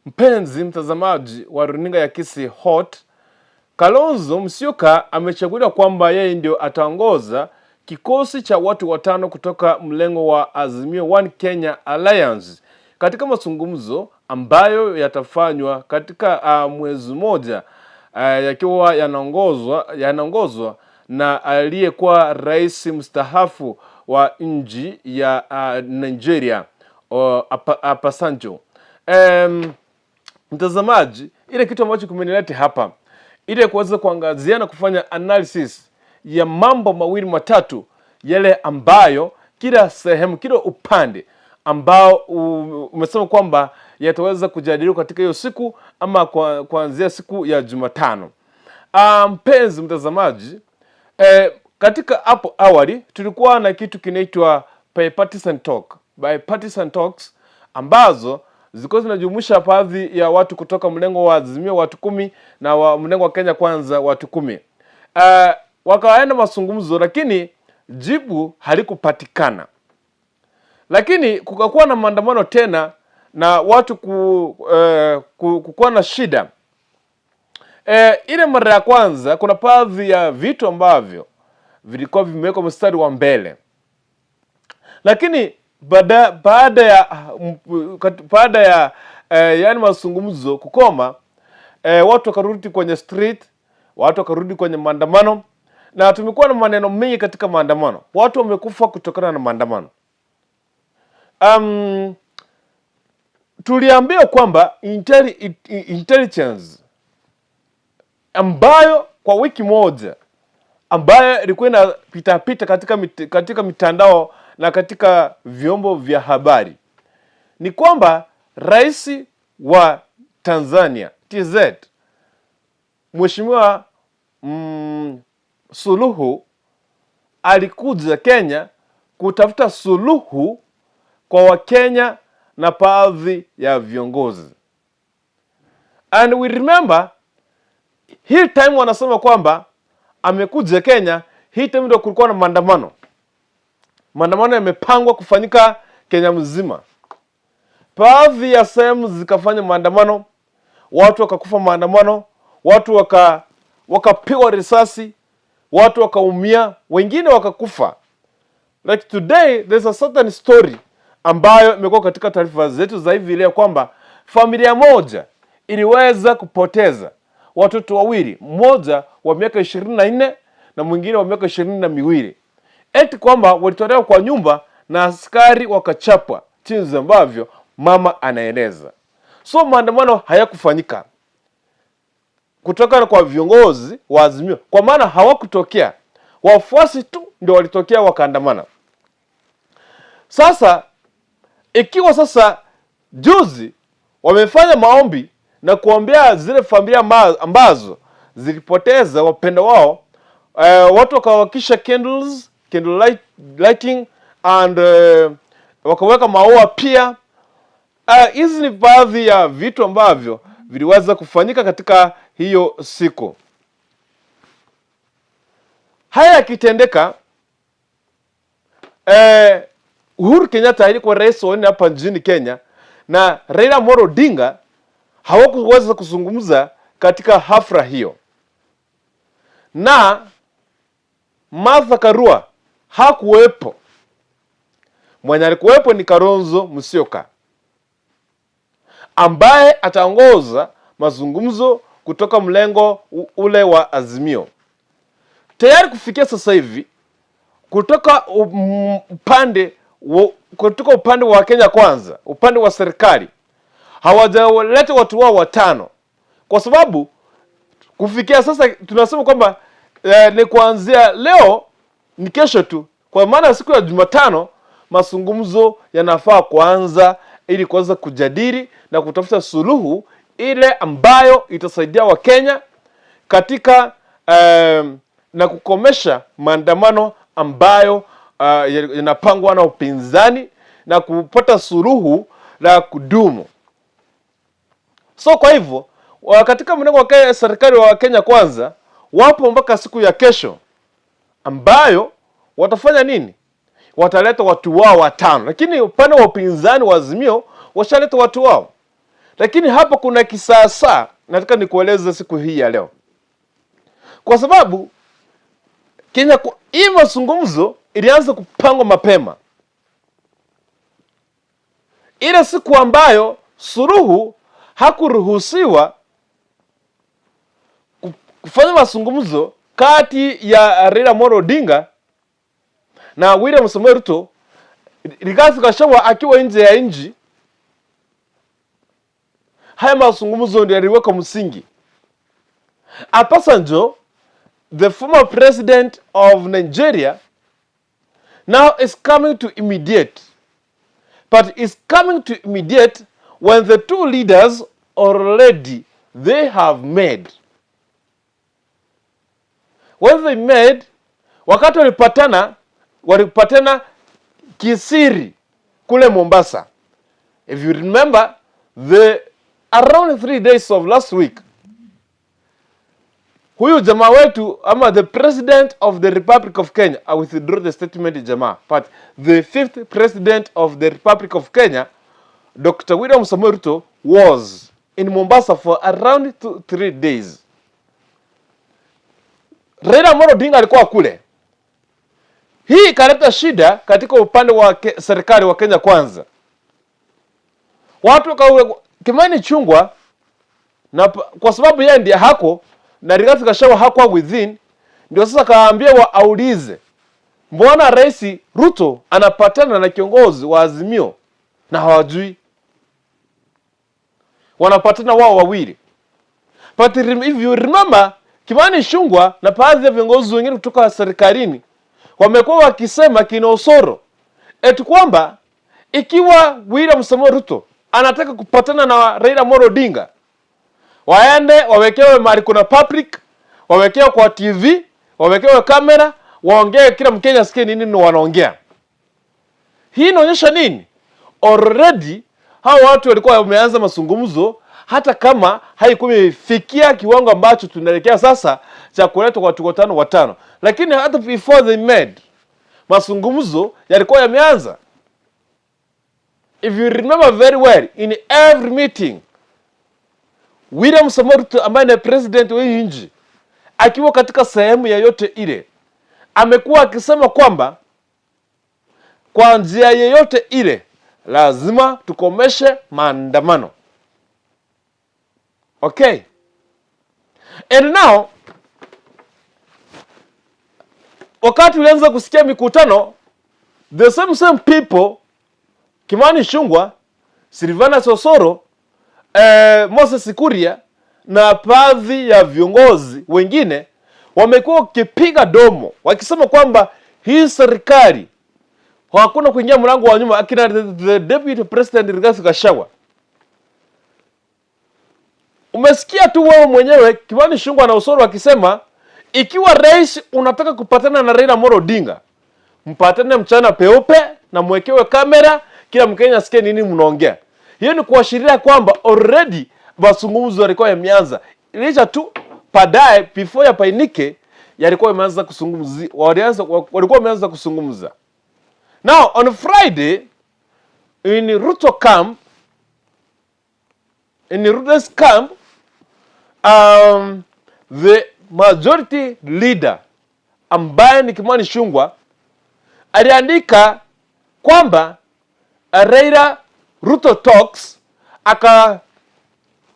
Mpenzi mtazamaji wa runinga ya Kisi Hot, Kalonzo Musyoka amechaguliwa kwamba yeye ndio ataongoza kikosi cha watu watano kutoka mlengo wa Azimio One Kenya Alliance katika mazungumzo ambayo yatafanywa katika mwezi mmoja, yakiwa yanaongozwa na aliyekuwa rais mstaafu wa nchi ya Nigeria, Apasanjo. Mtazamaji, ile kitu ambacho kimenileta hapa ile kuweza kuangazia na kufanya analysis ya mambo mawili matatu yale ambayo kila sehemu, kila upande ambao umesema kwamba yataweza kujadiliwa katika hiyo siku ama kuanzia siku ya Jumatano. Mpenzi mtazamaji, katika hapo awali tulikuwa na kitu kinaitwa bipartisan talks ambazo zilikuwa zinajumuisha baadhi ya watu kutoka mlengo wa Azimio watu 10 na wa mlengo wa Kenya Kwanza watu 10. Wakaenda mazungumzo lakini jibu halikupatikana. Lakini kukakuwa na maandamano tena na watu kukuwa na shida. Ile mara ya kwanza kuna baadhi ya vitu ambavyo vilikuwa vimewekwa mstari wa mbele. Lakini baada ya yani mazungumzo kukoma, watu wakarudi kwenye street, watu wakarudi kwenye maandamano, na tumekuwa na maneno mengi katika maandamano. Watu wamekufa kutokana na maandamano. Tuliambiwa kwamba intelligence ambayo kwa wiki moja ambayo ilikuwa inapita katika mitandao na katika vyombo vya habari ni kwamba rais wa Tanzania TZ Mheshimiwa Suluhu alikuja Kenya kutafuta suluhu kwa Wakenya na baadhi ya viongozi. And we remember hii time wanasema kwamba amekuja Kenya, hii time ndio kulikuwa na maandamano. Maandamano yamepangwa kufanyika Kenya mzima. Baadhi ya sehemu zikafanya maandamano, watu wakakufa maandamano, watu wakapigwa risasi, watu wakaumia, wengine wakakufa. Like today there's a certain story ambayo imekuwa katika taarifa zetu za hivi leo kwamba familia moja iliweza kupoteza watoto wawili, mmoja wa miaka 24 na mwingine wa miaka 22. Eti kwamba walitolewa kwa nyumba na askari wakachapwa jinsi ambavyo mama anaeleza. So maandamano hayakufanyika kutoka kwa viongozi wa Azimio, kwa maana hawakutokea, wafuasi tu ndio walitokea wakaandamana. Sasa ikiwa sasa juzi wamefanya maombi na kuombea zile familia ambazo zilipoteza wapendo wao, watu wakawakisha candle lighting and wakaweka maua pia. Hizi ni baadhi ya vitu ambavyo viliweza kufanyika katika hiyo siku. Haya yakitendeka, Uhuru Kenyatta alikuwa rais wa nne hapa nchini Kenya, na Raila Amolo Odinga hawakuweza kuzungumza katika hafla hiyo, na Martha Karua hakuwepo. Mwenye alikuwepo ni Kalonzo Musyoka ambaye ataongoza mazungumzo kutoka mlengo ule wa Azimio. Tayari kufikia sasa hivi kutoka upande wa Kenya Kwanza, upande wa serikali hawajaleta watu wao watano, kwa sababu kufikia sasa tunasema kwamba ni kuanzia leo ni kesho tu, kwa maana siku ya Jumatano mazungumzo yanafaa kuanza ili kuanza kujadili na kutafuta suluhu ile ambayo itasaidia Wakenya katika na kukomesha maandamano ambayo yanapangwa na upinzani na kupata suluhu la kudumu. So kwa hivyo katika mlengo wa serikali wa Kenya Kwanza wapo mpaka siku ya kesho ambayo watafanya nini? Wataleta watu wao watano. Lakini upande wa upinzani wa Azimio washaleta watu wao. Lakini hapa kuna kisasa nataka nikueleze siku hii ya leo. Kwa sababu Kenya hii mazungumzo ilianza kupangwa mapema. Ile siku ambayo Suluhu hakuruhusiwa kufanya mazungumzo kati ya Raila Amolo Odinga na William Samoei Ruto, Rigathi Gachagua akiwa nje ya nchi, haya mazungumzo ndio yaliweka msingi. Apasanjo, the former president of Nigeria, now is coming to immediate. But is coming to immediate when the two leaders already they have made. When they made, wakati walipatana kisiri kule Mombasa. If you remember, around 3 days of last week, huyu jamaa wetu ama the president of the Republic of Kenya, I withdraw the statement jamaa, but the 5th president of the Republic of Kenya, Dr. William Samoei Ruto, was in Mombasa for around 3 days. Raila Amolo Odinga alikuwa kule. Hii ikaleta shida katika upande wa serikali wa Kenya Kwanza. Watu Kimani Chungwa, na kwa sababu yeye ndiye hako na Rigathi Gachagua hakuwa within, ndio sasa kaambia waaulize, mbona Rais Ruto anapatana na kiongozi wa Azimio na hawajui? Wanapatana wao wawili. But if you remember, Kimani Chungwa na baadhi ya viongozi wengine kutoka serikalini wamekuwa wakisema kinosoro eti kwamba ikiwa William Samoei Ruto anataka kupatana na Raila Amolo Odinga, waende wawekewe mahali kuna public, wawekewe kwa TV, wawekewe kamera, waongee kila Mkenya asikie nini wanaongea. Hii inaonyesha nini? Already hao watu walikuwa wameanza mazungumzo, hata kama haikuwa imefikia kiwango ambacho tunaelekea sasa cha kuleta kwa watu watano. Lakini hata before they made, mazungumzo yalikuwa yameanza. If you remember very well, in every meeting, William Samoei Ruto ambaye ni president wa nchi, akiwa katika sehemu yoyote ile, amekuwa akisema kwamba kwa njia yoyote ile lazima tukomeshe maandamano. Okay. And now, wakati ulianza kusikia mikutano, the same people, Kimani Chungwa, Silvana Sosoro, Moses Kuria na baadhi ya viongozi wengine wamekuwa wakipiga domo wakisema kwamba hii serikali hakuna kuingia mlango wa nyuma. Akina the deputy president Rigathi Gachagua, umesikia tu wewe mwenyewe Kimani Chungwa na Osoro wakisema ikiwa rais unataka kupatana na Raila Amolo Odinga, mpatane mchana peupe na mwekewe kamera, kila Mkenya asikie nini mnaongea. Hiyo ni kuashiria kwamba already mazungumzo yalikuwa yameanza. Licha tu baadaye before ya painike yalikuwa yameanza kuzungumza, walikuwa wameanza kuzungumza. Now on Friday in Ruto's camp, the majority leader ambaye ni Kimani Chungwa aliandika kwamba Raila Ruto talks, aka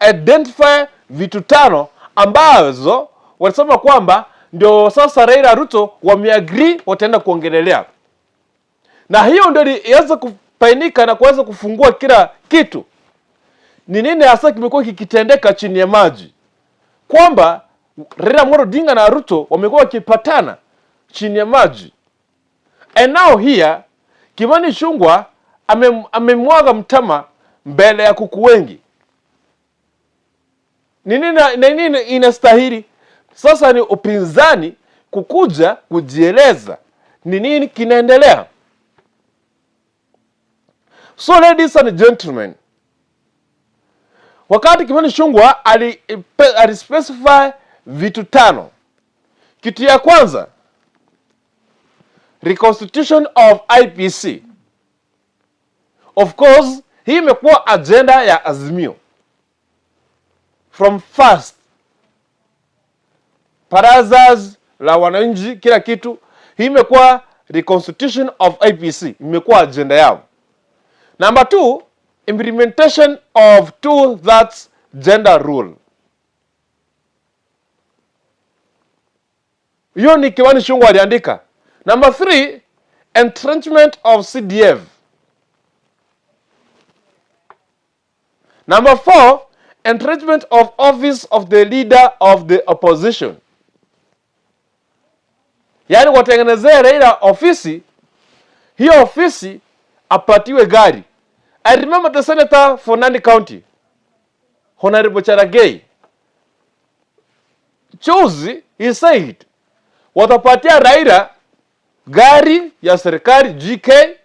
identify vitu 5 ambazo walisema kwamba ndio sasa Raila Ruto wameagree wataenda kuongelelea. Na hiyo ndio ilianza kupainika na kuanza kufungua kila kitu. Ni nini hasa kimekuwa kikitendeka chini ya maji? Kwamba Raila Amolo Odinga na Ruto wamekuwa wakipatana chini ya maji. And now here, Kimani Chungwa amemwaga mtama mbele ya kuku wengi. Nini inastahili? Sasa ni upinzani kukuja kujieleza ni nini kinaendelea. So ladies and gentlemen, wakati Kimani Chungwa alispecify vitu 5. Kitu ya kwanza, reconstitution of IPC. Of course, hii imekuwa agenda ya Azimio. from first, barazas la wananchi, kila kitu, hii imekuwa reconstitution of IEBC, imekuwa agenda yao. Number 2, implementation of 2/3 gender rule. Hiyo ni Kimani Ichung'wah aliandika. Number 3, entrenchment of CDF. Number 4, entrenchment of office of the leader of the opposition. Yaani watengenezea Raila ofisi, hiyo ofisi apatiwe gari. I remember the senator for Nandi County, Honorable Charagei, Chuzi, he said, watapatia Raila gari ya serikali, GK,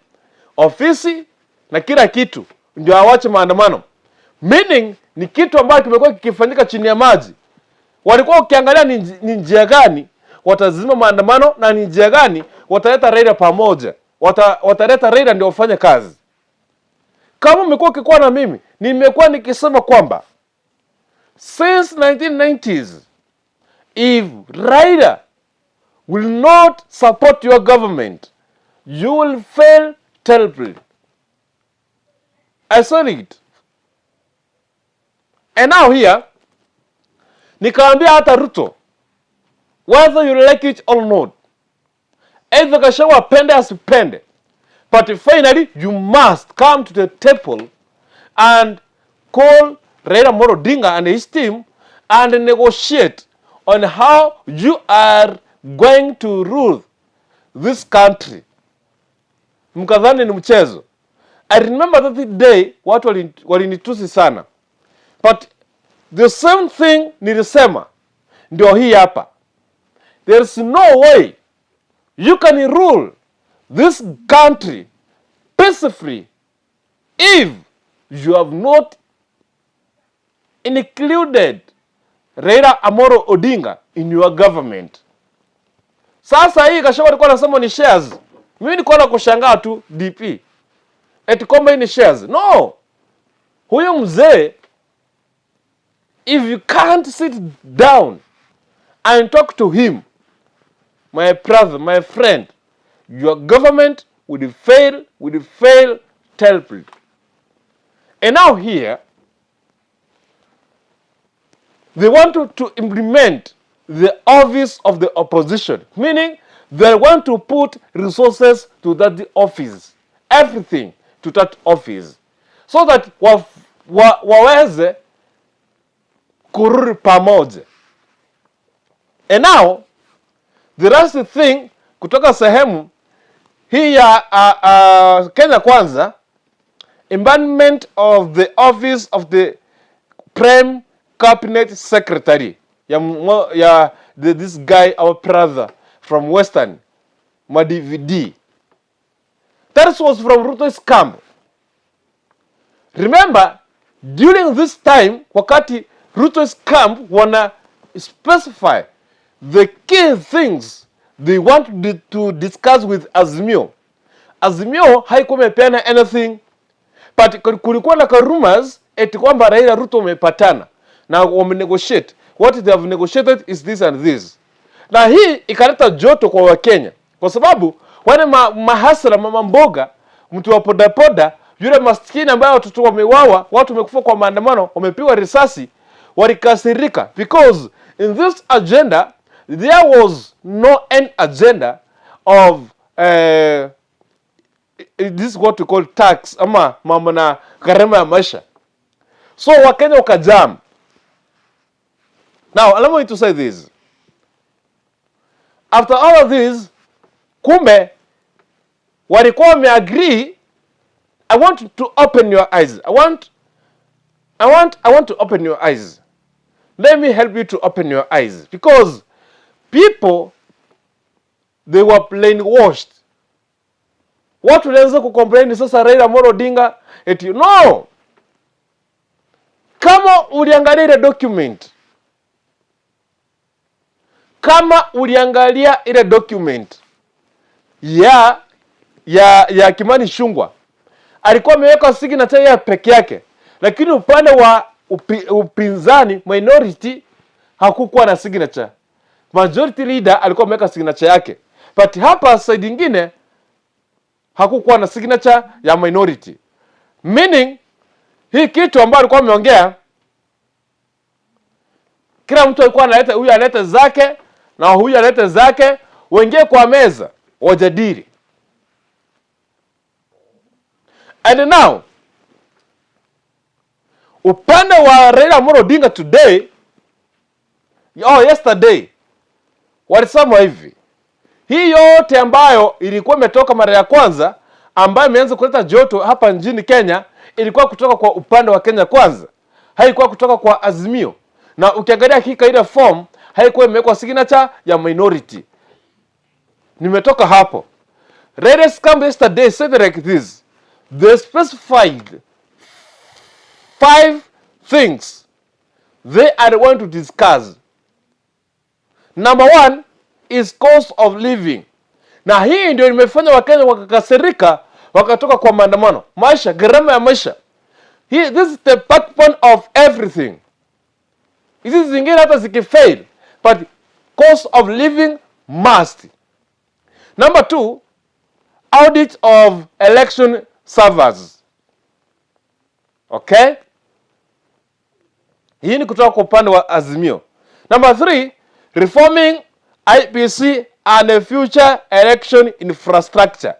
ofisi na kila kitu, ndio awache maandamano. Meaning ni kitu ambacho kimekuwa kikifanyika chini ya maji. Walikuwa ukiangalia ni njia gani watazima maandamano na ni njia gani wataleta Raila pamoja. Wataleta Raila ndio wafanye kazi. Kama umekuwa ukikuwa na mimi, nimekuwa nikisema kwamba since 1990s, if Raila will not support your government, you will fail terribly. I saw it. And now here, nikaambia hata Ruto, whether you like it or not, either Gachagua pende asipende, but finally you must come to the table and call Raila Amolo Odinga and his team and negotiate on how you are going to rule this country. Mkadhani ni mchezo. I remember that day watu walinitusi sana. But the same thing nilisema ndio hii hapa. There's no way you can rule this country peacefully if you have not included Raila Amolo Odinga in your government. Sasa hii Gachagua alikuwa anasema ni shares. Mimi niko na kushangaa tu DP. Eti kwamba ni shares. No. Huyo mzee, if you can't sit down and talk to him, my brother, my friend, your government will fail terribly. And now here, they want to implement the office of the opposition, meaning they want to put resources to that office, everything to that office, so that waweze kurudi pamoja. And now, the last thing, kutoka sehemu hii ya Kenya Kwanza, empanelment of the office of the Prime Cabinet Secretary, this guy, our brother from Western, Madividi. That was from Ruto's camp. Remember, during this time, wakati Ruto's camp wana specify the key things they want to discuss with Azimio. Azimio haikuwa imepeana anything, but kulikuwa na rumors eti kwamba Raila Ruto wamepatana na wamenegotiate. What they have negotiated is this and this. Na hii ikaleta joto kwa Wakenya, kwa sababu wale mahasara, mama mboga, mtu wa poda, yule maskini ambaye watoto wamewawa, watu wamekufa kwa maandamano, wamepigwa risasi, walikasirika because in this agenda there was no end agenda of this is what we call tax ama mambo na gharama ya maisha. So Wakenya wakajam. Now allow me to say this. After all of this, kumbe walikuwa wameagree. I want to open your eyes. I want to open your eyes. Let me help you to open your eyes, because people, they were brainwashed. Watu walianza kucomplain sasa Raila Amolo Odinga eti no. Kama uliangalia ile document, ya Kimani Ichung'wah, alikuwa ameweka signature ya peke yake, lakini upande wa upinzani minority hakukuwa na signature. Majority leader alikuwa ameweka signature yake. But hapa side nyingine hakukuwa na signature ya minority. Meaning hii kitu ambayo alikuwa ameongea, kila mtu alikuwa analeta, huyu analeta zake na huyu analeta zake, wengine kwa meza wajadili. And now upande wa Raila Amolo Odinga yesterday walisema hivi, hii yote ambayo ilikuwa imetoka mara ya kwanza ambayo imeanza kuleta joto hapa nchini Kenya ilikuwa kutoka kwa upande wa Kenya Kwanza, haikuwa kutoka kwa Azimio. Na ukiangalia hakika ile form haikuwa imewekwa signature ya minority. Nimetoka hapo. Raiders come yesterday said like this: they specified 5 things they are going to discuss. Number 1 is cost of living. Na hii ndio imefanya Wakenya wakakasirika, wakatoka kwa maandamano. Maisha, gharama ya maisha. This is the backbone of everything. Hizi zingine hata zikifail, but cost of living must. Number 2, audit of election servers. Okay? Hii ni kutoka kwa upande wa Azimio. Number 3, reforming IEBC and a future election infrastructure.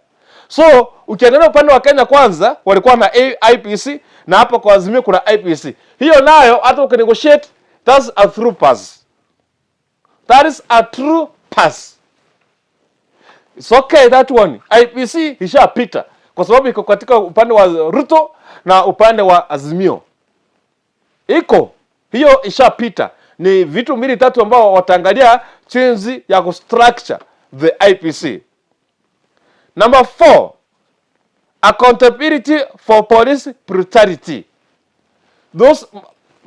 So, ukiangalia upande wa Kenya Kwanza walikuwa na IEBC na hapa kwa Azimio kuna IEBC. Hiyo nayo hata ukinegotiate, that's a through pass. That is a true pass. It's okay that one. IEBC ishapita kwa sababu iko katika upande wa Ruto na upande wa Azimio. Iko hiyo ishapita. Ni vitu mbili tatu ambao wataangalia jinsi ya kustructure the IEBC. Number 4, accountability for police brutality. Those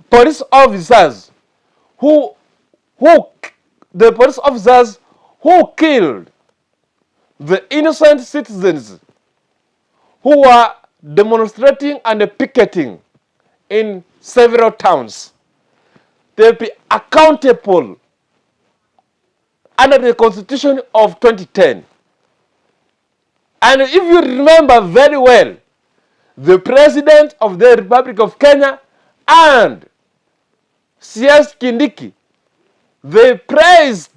police officers who killed the innocent citizens who were demonstrating and picketing in several towns, they'll be accountable under the Constitution of 2010. And if you remember very well, the President of the Republic of Kenya and CS Kindiki, they praised,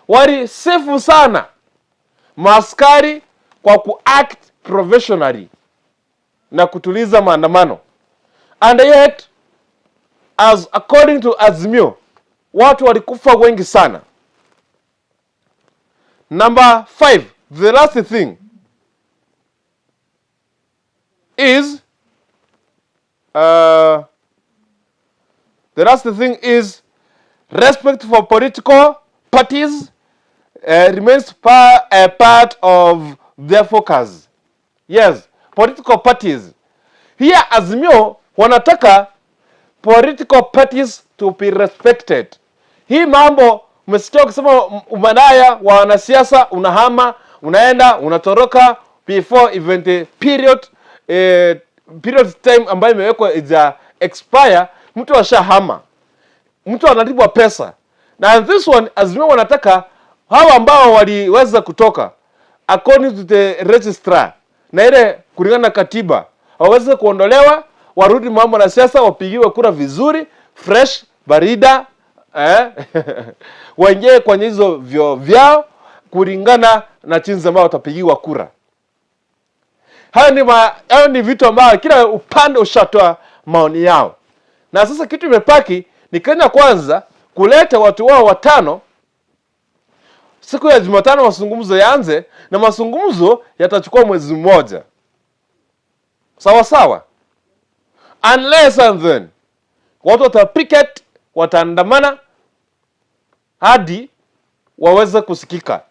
walisifu sana maaskari kwa kuact professionally na kutuliza maandamano. And yet, as according to Azimio, watu walikufa wengi sana. Number 5, the last thing is respect for political parties remains a part of their focus. Yes, political parties. Here Azimio wanataka political parties to be respected. Hii mambo umesikia kusema umadaya wa wanasiasa, unahama, unaenda, unatoroka before event period time ambayo imewekwa ija expire, mtu ashahama. Mtu analipwa pesa. Na this one Azimio wanataka hawa ambao waliweza kutoka according to the registrar na ile kulingana na katiba waweze kuondolewa, warudi mambo na siasa, wapigiwe kura vizuri, fresh, barida, waingie kwenye hizo vyao kulingana na jinsi ambao watapigiwa kura. Hayo ni vitu ambavyo kila upande ushatoa maoni yao. Na sasa kitu imepaki ni Kenya Kwanza kuleta watu wao 5. Siku ya Jumatano mazungumzo yaanze, na mazungumzo yatachukua mwezi mmoja. Sawa sawa. Unless and then watu watapicket, wataandamana hadi waweze kusikika.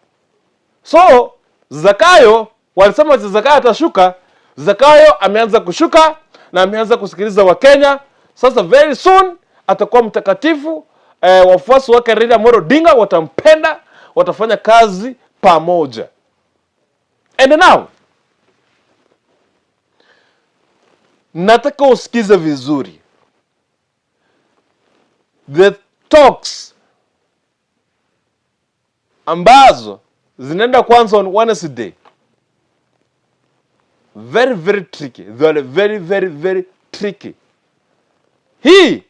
So Zakayo walisema Zakayo atashuka. Zakayo ameanza kushuka na ameanza kusikiliza Wakenya. Sasa very soon atakuwa mtakatifu. Wafuasi wake Raila Amolo Odinga watampenda, watafanya kazi pamoja. And now nataka usikize vizuri. The talks ambazo zinaenda kwanza on Wednesday, very very tricky. They are very very very tricky. Hii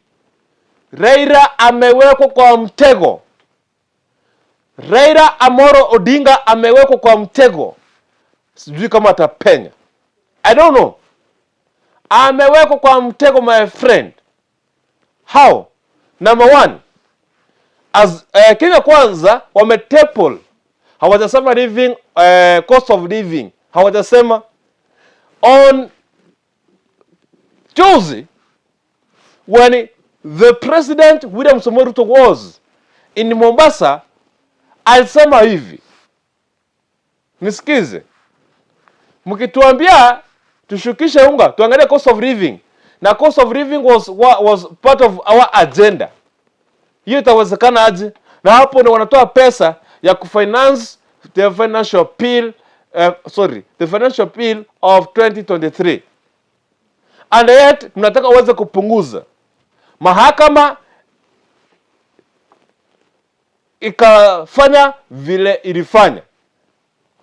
Raila amewekwa kwa mtego. Raila Amolo Odinga amewekwa kwa mtego. Sijui kama atapenya. I don't know. Amewekwa kwa mtego, my friend. How? Number one, as Kenya Kwanza wametaple. Hawajasema living cost of living. Hawajasema on Tuesday when the president William Samoei Ruto was in Mombasa, alisema hivi. Nisikize. Mkituambia tushukishe unga, tuangalie cost of living. Na cost of living was part of our agenda. Hiyo itawezekana aje? Na hapo ndio wanatoa pesa ya kufinance the financial bill of 2023. And yet mnataka uweze kupunguza. Mahakama ikafanya vile ilifanya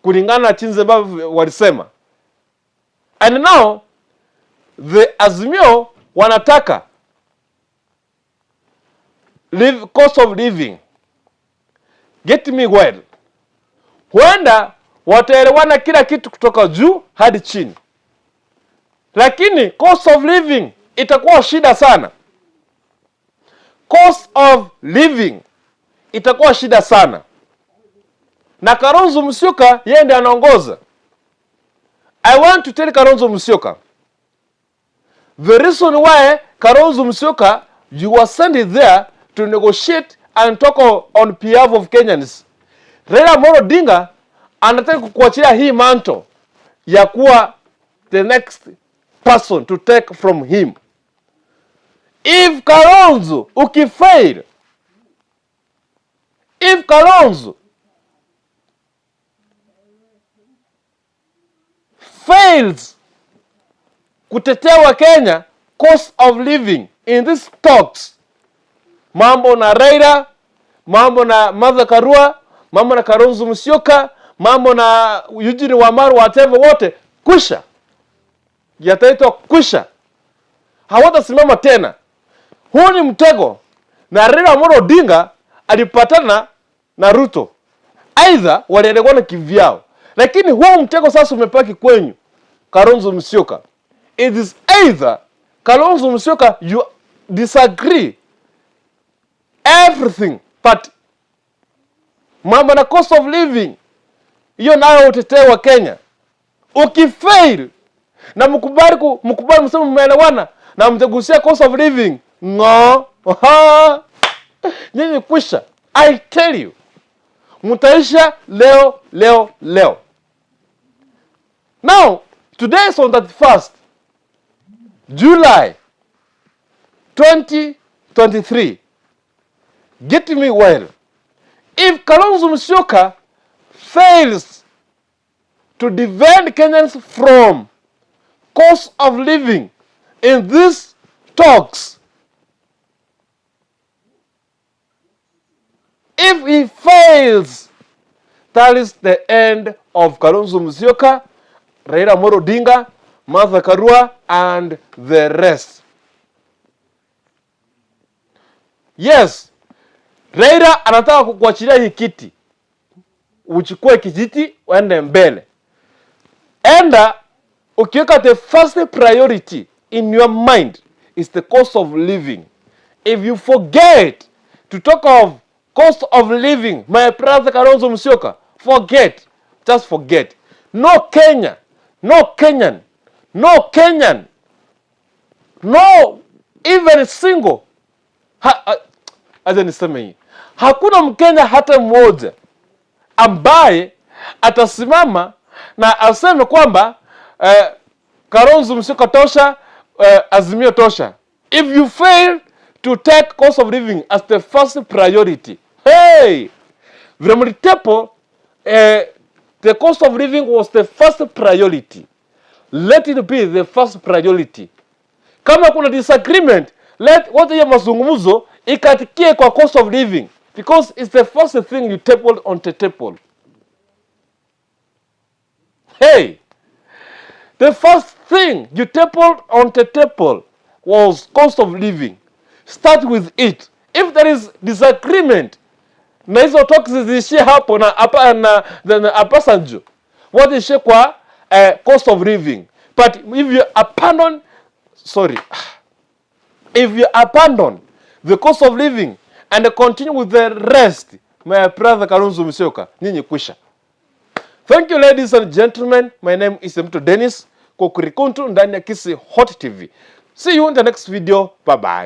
kulingana na jinsi ambavyo walisema. And now the Azimio wanataka cost of living. Get me well. Huenda wataelewana kila kitu kutoka juu hadi chini, lakini cost of living itakuwa shida sana. Cost of living itakuwa shida sana. Na Kalonzo Musyoka yeye ndiye anaongoza. I want to tell Kalonzo Musyoka, the reason why Kalonzo Musyoka you were sent there to negotiate and talk on behalf of Kenyans. Raila Amolo Odinga anataka kukuachilia hii manto ya kuwa the next person to take from him. If Kalonzo ukifail, if Kalonzo fails kutetea wa Kenya cost of living in these talks, mambo na Raila, mambo na Martha Karua, mambo na Kalonzo Musyoka, mambo na Eugene Wamalwa, whatever, wote kwisha. Yataitwa kwisha. Hawatasimama tena. Huu ni mtego. Na Raila Amolo Odinga alipatana na Ruto. Aidha walielewana kivyao. Lakini huu mtego sasa umepaki kwenyu, Kalonzo Musyoka. It is either Kalonzo Musyoka you disagree everything, but mambo na cost of living hiyo nayo utetee wa Kenya. Ukifail na mkubali msema mmeelewana na mtagusia cost of living, nyinyi kwisha. I tell you, mtaisha leo. Now today is on the 1st July 2023. Get me well. If Kalonzo Musyoka fails to defend Kenyans from cost of living in these talks, if he fails, that is the end of Kalonzo Musyoka, Raila Amolo Odinga, Martha Karua, and the rest. Yes, Raila anataka kukuachilia hii kiti. Uchukue kijiti uende mbele. Enda ukiweka the first priority in your mind is the cost of living. If you forget to talk of cost of living, my brother Kalonzo Musyoka, forget. Just forget. No Kenya, no Kenyan, no Kenyan, no even single. Acha niseme hii. Hakuna Mkenya hata mmoja ambaye atasimama na aseme kwamba Kalonzo Musyoka tosha, Azimio tosha. If you fail to take cost of living as the first priority, hey, the cost of living was the first priority. Let it be the first priority. Kama kuna disagreement, let what hiyo mazungumzo ikatikie kwa cost of living, because it's the first thing you tabled on the table. Hey, the first thing you tabled on the table was cost of living. Start with it. If there is disagreement, na hizo talks ziishie hapo na apasanjo, what is kwa cost of living. But if you abandon, if you abandon the cost of living and continue with the rest, my brother Kalonzo Musyoka, nyinyi kwisha. Thank you, ladies and gentlemen. My name is Mto Dennis Kokurikuntu ndani ya Kisi Hot TV. See you in the next video. Bye bye.